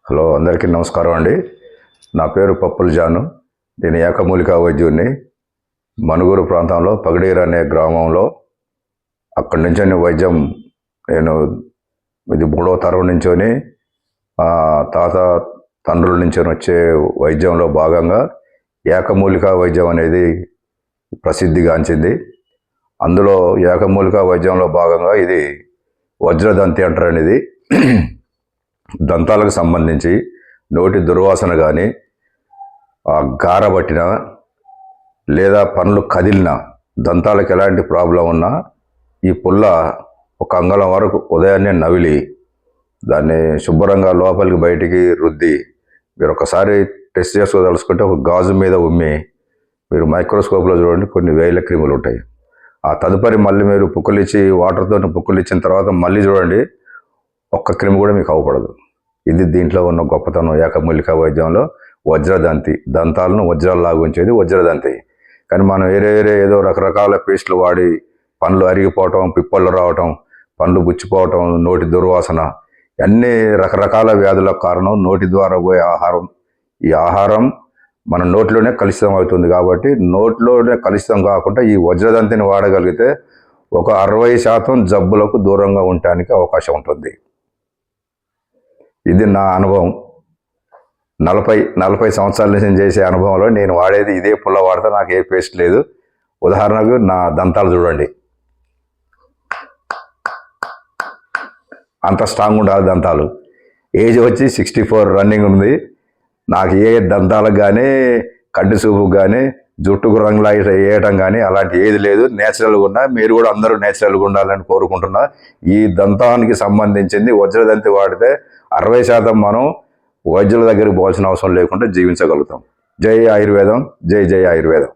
Hello, అందరికీ నమస్కారం అండి. నా పేరు పప్పుల జాను. నేను ఏకమూలికా వైద్యుడిని. మనుగూరు ప్రాంతంలో పగడీరు అనే గ్రామంలో అక్కడి నుంచి వైద్యం నేను ఇది 3వ తరం నుంచొని తాత తండ్రుల నుంచి వచ్చే వైద్యంలో భాగంగా ఏకమూలికా వైద్యం అనేది ప్రసిద్ధిగాంచింది. అందులో ఏకమూలికా వైద్యంలో భాగంగా ఇది వజ్రదంతి అంటారు. అనేది దంతాలకు సంబంధించి నోటి దుర్వాసన కానీ, గారబట్టిన లేదా పనులు కదిలిన, దంతాలకు ఎలాంటి ప్రాబ్లం ఉన్నా ఈ పుల్ల ఒక అంగుళం వరకు ఉదయాన్నే నవిలి దాన్ని శుభ్రంగా లోపలికి బయటికి రుద్ది మీరు ఒకసారి టెస్ట్ చేసుకోదలుచుకుంటే ఒక గాజు మీద ఉమ్మి మీరు మైక్రోస్కోప్లో చూడండి, కొన్ని వేల క్రిములు ఉంటాయి. ఆ తదుపరి మళ్ళీ మీరు పుక్కులిచ్చి వాటర్తో పుక్కులిచ్చిన తర్వాత మళ్ళీ చూడండి, ఒక్క క్రిమి కూడా మీకు అవపడదు. ఇది దీంట్లో ఉన్న గొప్పతనం. ఏకమూలికా వైద్యంలో వజ్రదంతి, దంతాలను వజ్రాల్లాగా ఉంచేది వజ్రదంతి. కానీ మనం వేరే ఏదో రకరకాల పేస్టులు వాడి పండ్లు అరిగిపోవటం, పిప్పళ్ళు రావటం, పండ్లు బుచ్చిపోవటం, నోటి దుర్వాసన, అన్ని రకరకాల వ్యాధులకు కారణం నోటి ద్వారా పోయే ఆహారం. ఈ ఆహారం మన నోట్లోనే కలుషితం అవుతుంది. కాబట్టి నోట్లోనే కలుషితం కాకుండా ఈ వజ్రదంతిని వాడగలిగితే ఒక 60% జబ్బులకు దూరంగా ఉండటానికి అవకాశం ఉంటుంది. ఇది నా అనుభవం. 40 సంవత్సరాల నుంచి చేసే అనుభవంలో నేను వాడేది ఇదే పుల్ల వాడితే నాకు ఏ పేస్ట్ లేదు. ఉదాహరణకు నా దంతాలు చూడండి, అంత స్ట్రాంగ్ ఉండాలి దంతాలు. ఏజ్ వచ్చి 64 రన్నింగ్ ఉంది. నాకు ఏ దంతాలకు కానీ, కంటి చూపుకు కానీ, జుట్టుకు రంగులా వేయటం కానీ అలాంటి ఏది లేదు. నేచురల్గా ఉన్నా. మీరు కూడా అందరూ నేచురల్గా ఉండాలని కోరుకుంటున్నా. ఈ దంతానికి సంబంధించింది వజ్రదంతి వాడితే 60% మనం వైద్యుల దగ్గరికి పోవాల్సిన అవసరం లేకుండా జీవించగలుగుతాం. జై ఆయుర్వేదం, జై జై ఆయుర్వేదం.